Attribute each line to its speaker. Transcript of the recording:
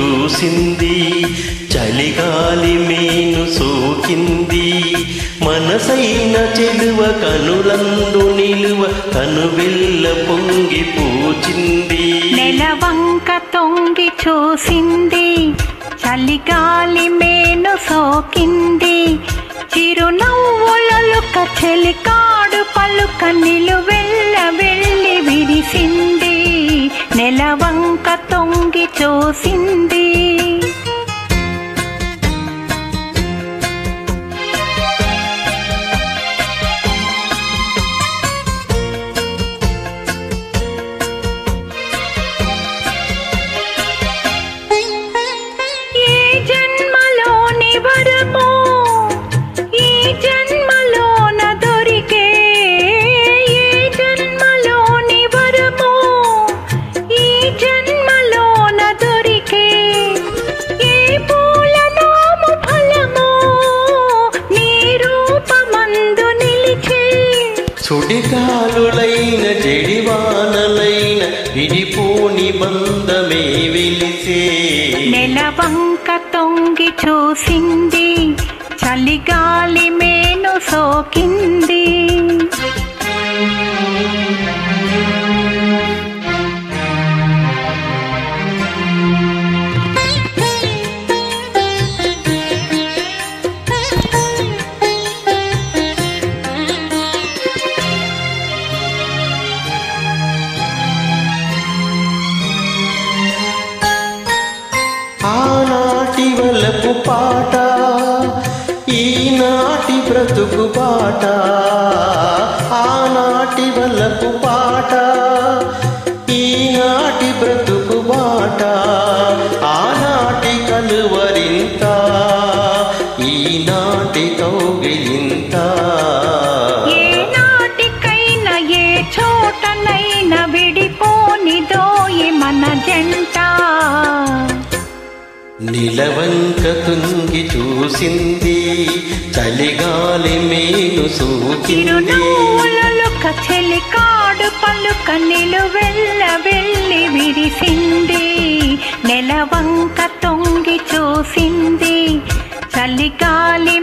Speaker 1: చూసింది, చలిగాలి మేను సోకింది. మనసైన చెలువ కనులందు నిలువ కనువెల్ల పొంగి పూచింది.
Speaker 2: నెలవంక తొంగి చూసింది, చలిగాలి మేను సోకింది. చిరునవ్వులలుక చెలికాడు పలుక నిలువెల్ల వెళ్ళి విరిసింది. నెలవంక తొంగి చూసింది.
Speaker 1: సుడిగాలులైన జడివానలైన విడిపోని బంధమే వెలిసే.
Speaker 2: నెలవంక తొంగి చూసింది, చలిగాలి మేను సోకింది.
Speaker 1: ఆనాటి వలపు పాట, ఈనాటి బ్రతుకు పాట. ఆనాటి వలపు పాట, ఈనాటి బ్రతుకు బాట. ఆనాటి కలువరింత, ఈనాటి కౌగిలింత.
Speaker 2: ఏ నాటికైనా ఏ చోటనైనా విడిపోనిదోయి మన జంట.
Speaker 1: నిలవంక తుంగి చూసింది, చలిగాలి మేను సోకింది.
Speaker 2: చెలికాడు పలుక నిలువెల్ల వెళ్ళి విరిసింది. నెలవంక తొంగి చూసింది, చలిగాలి